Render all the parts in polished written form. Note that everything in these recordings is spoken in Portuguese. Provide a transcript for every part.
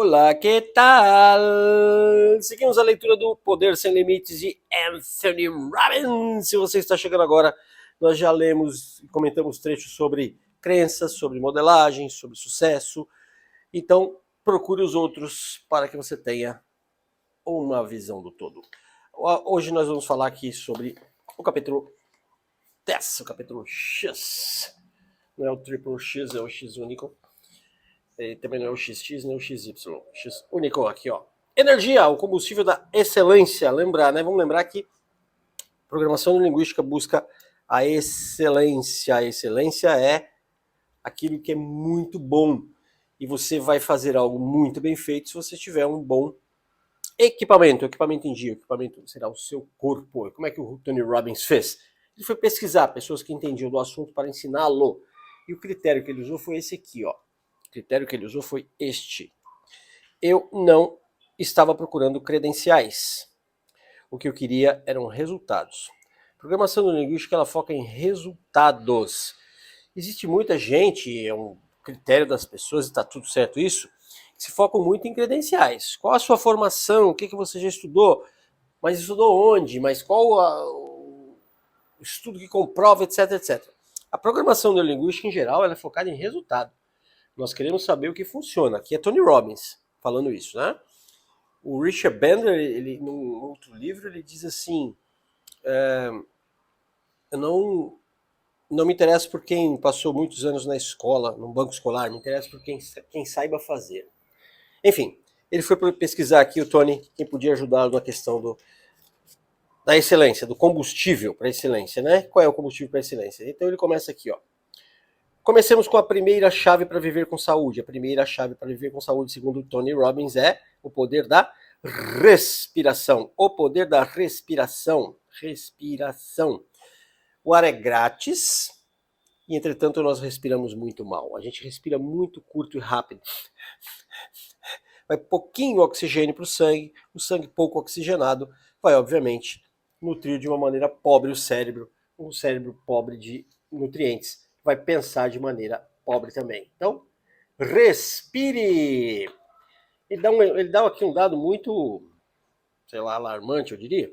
Olá, que tal? Seguimos a leitura do Poder Sem Limites de Anthony Robbins. Se você está chegando agora, nós já lemos e comentamos trechos sobre crenças, sobre modelagem, sobre sucesso. Então, procure os outros para que você tenha uma visão do todo. Hoje nós vamos falar aqui sobre o capítulo 10, o capítulo X. Não é o Triple X, é o X único. E também não é o XX, nem o XY. X único aqui, ó. Energia, o combustível da excelência. Lembrar, né? Vamos lembrar que programação linguística busca a excelência. A excelência é aquilo que é muito bom. E você vai fazer algo muito bem feito se você tiver um bom equipamento. Equipamento em dia. O equipamento será o seu corpo. Como é que o Tony Robbins fez? Ele foi pesquisar pessoas que entendiam do assunto para ensiná-lo. E o critério que ele usou foi esse aqui, ó. O critério que ele usou foi este. Eu não estava procurando credenciais. O que eu queria eram resultados. Programação linguística, ela foca em resultados. Existe muita gente, é um critério das pessoas, e está tudo certo isso, que se focam muito em credenciais. Qual a sua formação? O que você já estudou? Mas estudou onde? Mas qual o estudo que comprova, etc, etc. A programação neurolinguística, em geral, ela é focada em resultado. Nós queremos saber o que funciona. Aqui é Tony Robbins falando isso, né? O Richard Bandler, ele, num outro livro, ele diz assim: eu não me interesso por quem passou muitos anos na escola, no banco escolar, me interesso por quem saiba fazer. Enfim, ele foi pesquisar aqui, o Tony, quem podia ajudá-lo na questão da excelência, do combustível para excelência, né? Qual é o combustível para excelência? Então ele começa aqui, ó. Comecemos com a primeira chave para viver com saúde. A primeira chave para viver com saúde, segundo Tony Robbins, é o poder da respiração. O poder da respiração. Respiração. O ar é grátis e, entretanto, nós respiramos muito mal. A gente respira muito curto e rápido. Vai pouquinho oxigênio para o sangue pouco oxigenado vai, obviamente, nutrir de uma maneira pobre o cérebro, um cérebro pobre de nutrientes. Vai pensar de maneira pobre também. Então, respire! Ele dá aqui um dado muito, sei lá, alarmante, eu diria.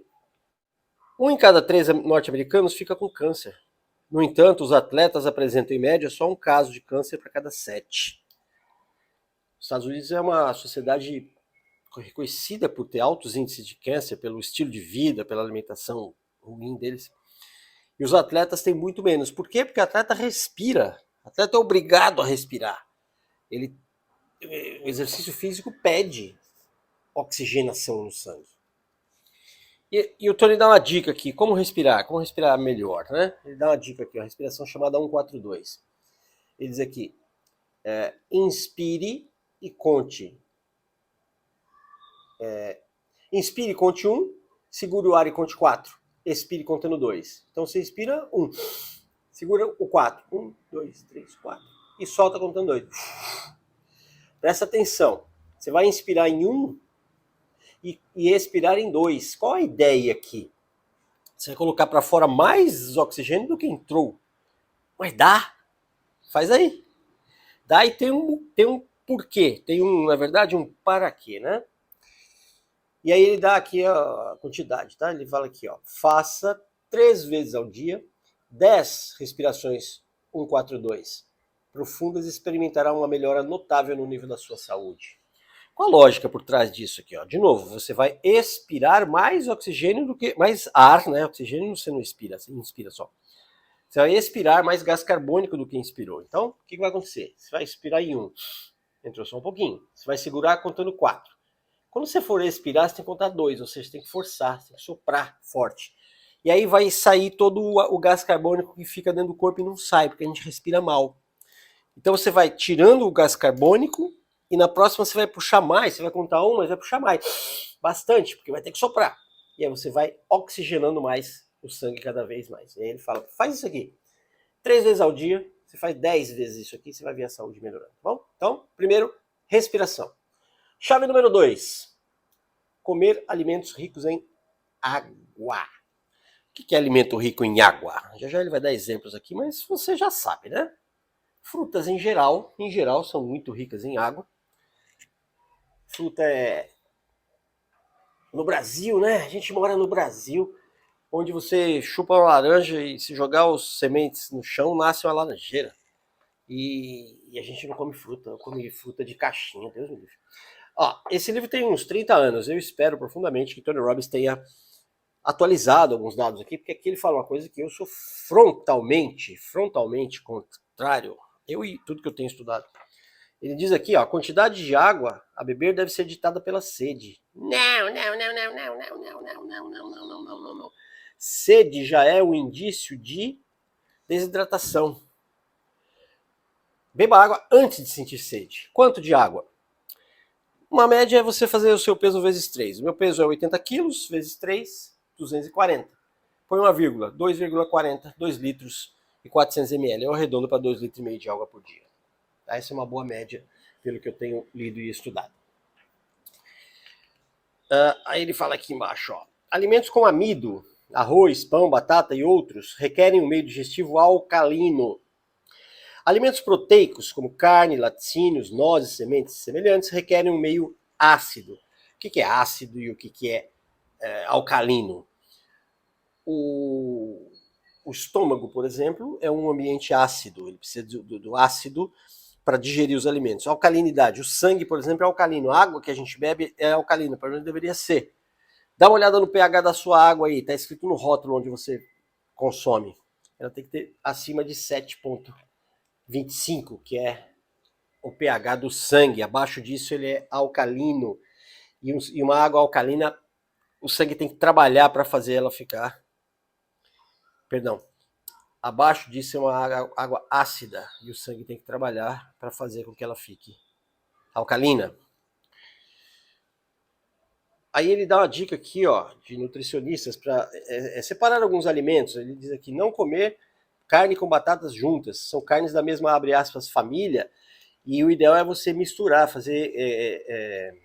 1 em cada 3 norte-americanos fica com câncer. No entanto, os atletas apresentam em média só um caso de câncer para cada 7. Os Estados Unidos é uma sociedade reconhecida por ter altos índices de câncer, pelo estilo de vida, pela alimentação ruim deles. E os atletas têm muito menos. Por quê? Porque o atleta respira. O atleta é obrigado a respirar. O exercício físico pede oxigenação no sangue. E o Tony dá uma dica aqui, como respirar melhor, né? Ele dá uma dica aqui, uma respiração chamada 1-4-2. Ele diz aqui, inspire e conte. Inspire e conte 1, segure o ar e conte 4. Expire contando 2. Então você inspira 1, segura o 4. 1, 2, 3, 4. E solta contando 2. Presta atenção. Você vai inspirar em 1 e expirar em 2. Qual a ideia aqui? Você vai colocar para fora mais oxigênio do que entrou. Mas dá. Faz aí. Dá e tem um porquê. Tem na verdade, um para quê, né? E aí ele dá aqui a quantidade, tá? Ele fala aqui, ó. Faça 3 vezes ao dia, 10 respirações 1-4-2 profundas e experimentará uma melhora notável no nível da sua saúde. Qual a lógica por trás disso aqui, ó? De novo, você vai expirar mais oxigênio do que... mais ar, né? Oxigênio você não expira, você inspira só. Você vai expirar mais gás carbônico do que inspirou. Então, o que vai acontecer? Você vai expirar em 1. Entrou só um pouquinho. Você vai segurar contando 4. Quando você for expirar, você tem que contar 2, ou seja, você tem que forçar, você tem que soprar forte. E aí vai sair todo o gás carbônico que fica dentro do corpo e não sai, porque a gente respira mal. Então você vai tirando o gás carbônico e na próxima você vai puxar mais, você vai contar 1, mas vai puxar mais. Bastante, porque vai ter que soprar. E aí você vai oxigenando mais o sangue cada vez mais. E aí ele fala, faz isso aqui. 3 vezes ao dia, você faz 10 vezes isso aqui, você vai ver a saúde melhorando. Tá bom? Então, primeiro, respiração. Chave número 2. Comer alimentos ricos em água. O que é alimento rico em água? Já ele vai dar exemplos aqui, mas você já sabe, né? Frutas em geral são muito ricas em água. fruta é... No Brasil, né? A gente mora no Brasil, onde você chupa uma laranja e se jogar os sementes no chão, nasce uma laranjeira. E a gente não come fruta, eu come fruta de caixinha, Deus me livre. Ó, esse livro tem uns 30 anos, eu espero profundamente que Tony Robbins tenha atualizado alguns dados aqui, porque aqui ele fala uma coisa que eu sou frontalmente contrário, eu e tudo que eu tenho estudado. Ele diz aqui, ó, a quantidade de água a beber deve ser ditada pela sede. Não. Sede já é um indício de desidratação. Beba água antes de sentir sede. Quanto de água? Uma média é você fazer o seu peso vezes 3. O meu peso é 80 quilos, vezes 3, 240. Põe uma vírgula, 2,40, 2 litros e 400 ml. Eu arredondo para 2,5 litros de água por dia. Essa é uma boa média, pelo que eu tenho lido e estudado. Aí ele fala aqui embaixo, ó. Alimentos com amido, arroz, pão, batata e outros, requerem um meio digestivo alcalino. Alimentos proteicos, como carne, laticínios, nozes, sementes semelhantes, requerem um meio ácido. O que é ácido e o que é alcalino? O estômago, por exemplo, é um ambiente ácido. Ele precisa do ácido para digerir os alimentos. Alcalinidade. O sangue, por exemplo, é alcalino. A água que a gente bebe é alcalina, pelo menos deveria ser. Dá uma olhada no pH da sua água aí. Está escrito no rótulo onde você consome. Ela tem que ter acima de 7,25, que é o pH do sangue. Abaixo disso ele é alcalino. E uma água alcalina, o sangue tem que trabalhar para fazer ela ficar... Perdão. Abaixo disso é uma água ácida. E o sangue tem que trabalhar para fazer com que ela fique alcalina. Aí ele dá uma dica aqui, ó, de nutricionistas para separar alguns alimentos. Ele diz aqui, não comer carne com batatas juntas. São carnes da mesma, abre aspas, família. E o ideal é você misturar, fazer...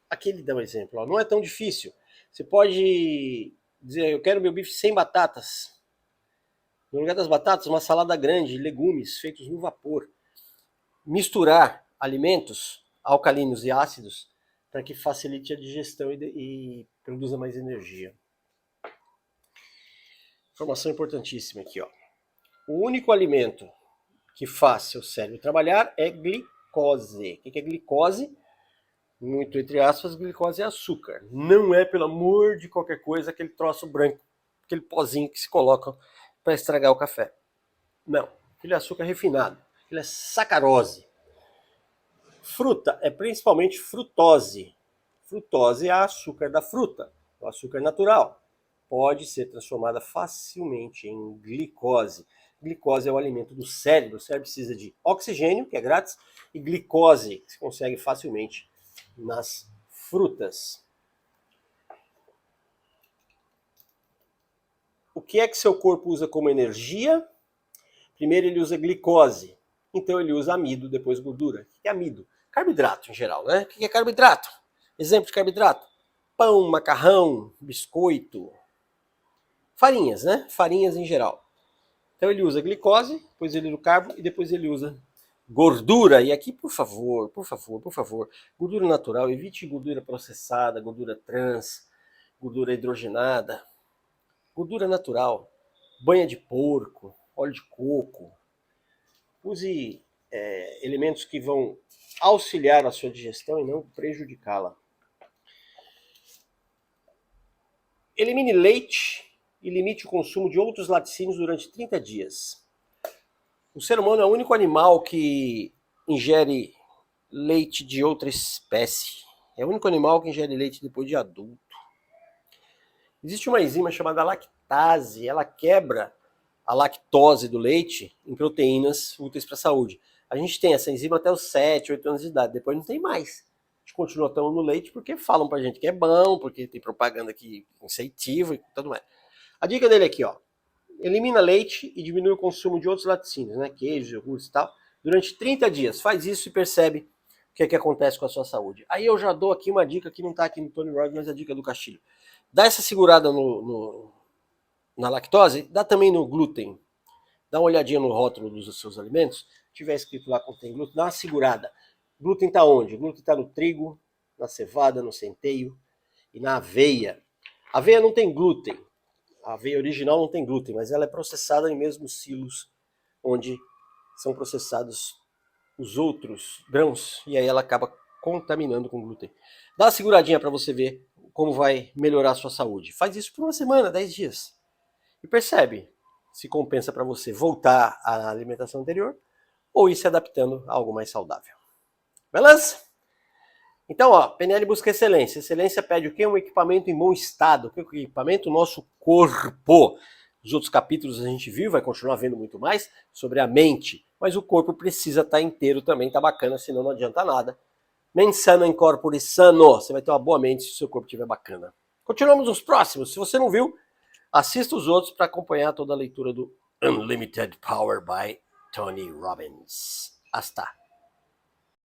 Aqui ele dá um exemplo, ó, não é tão difícil. Você pode dizer, eu quero meu bife sem batatas. No lugar das batatas, uma salada grande, legumes feitos no vapor. Misturar alimentos alcalinos e ácidos para que facilite a digestão e produza mais energia. Informação importantíssima aqui, ó. O único alimento que faz seu cérebro trabalhar é glicose. O que é glicose? Muito entre aspas, glicose é açúcar. Não é, pelo amor de qualquer coisa, aquele troço branco, aquele pozinho que se coloca para estragar o café. Não, aquele é açúcar refinado, aquele é sacarose. Fruta é principalmente frutose. Frutose é açúcar da fruta, o açúcar natural. Pode ser transformada facilmente em glicose. Glicose é o alimento do cérebro. O cérebro precisa de oxigênio, que é grátis, e glicose, que se consegue facilmente nas frutas. O que é que seu corpo usa como energia? Primeiro ele usa glicose, então ele usa amido, depois gordura. O que é amido? Carboidrato em geral, né? O que é carboidrato? Exemplo de carboidrato: pão, macarrão, biscoito, farinhas, né? Farinhas em geral. Então ele usa glicose, depois ele usa o carbo e depois ele usa gordura. E aqui, por favor, gordura natural, evite gordura processada, gordura trans, gordura hidrogenada. Gordura natural, banha de porco, óleo de coco. Use elementos que vão auxiliar a sua digestão e não prejudicá-la. Elimine leite e limite o consumo de outros laticínios durante 30 dias. O ser humano é o único animal que ingere leite de outra espécie. É o único animal que ingere leite depois de adulto. Existe uma enzima chamada lactase, ela quebra a lactose do leite em proteínas úteis para a saúde. A gente tem essa enzima até os 7, 8 anos de idade, depois não tem mais. A gente continua tomando no leite porque falam pra gente que é bom, porque tem propaganda que incentiva e tudo mais. A dica dele aqui, ó, elimina leite e diminui o consumo de outros laticínios, né, queijo, iogurte e tal, durante 30 dias. Faz isso e percebe o que é que acontece com a sua saúde. Aí eu já dou aqui uma dica que não tá aqui no Tony Robbins, mas é a dica do Castilho. Dá essa segurada na lactose, dá também no glúten. Dá uma olhadinha no rótulo dos seus alimentos, se tiver escrito lá contém glúten, dá uma segurada. Glúten está onde? Glúten está no trigo, na cevada, no centeio e na aveia. A aveia não tem glúten. A aveia original não tem glúten, mas ela é processada em mesmos silos onde são processados os outros grãos e aí ela acaba contaminando com glúten. Dá uma seguradinha para você ver como vai melhorar a sua saúde. Faz isso por uma semana, 10 dias. E percebe se compensa para você voltar à alimentação anterior ou ir se adaptando a algo mais saudável. Beleza? Então, ó, PNL busca excelência. Excelência pede o quê? Um equipamento em bom estado. O que é o equipamento? O nosso corpo. Nos outros capítulos a gente viu, vai continuar vendo muito mais sobre a mente. Mas o corpo precisa estar inteiro também, tá bacana, senão não adianta nada. Mens sana in corpore sano. Você vai ter uma boa mente se o seu corpo estiver bacana. Continuamos nos próximos. Se você não viu, assista os outros para acompanhar toda a leitura do Unlimited Power by Tony Robbins. Hasta!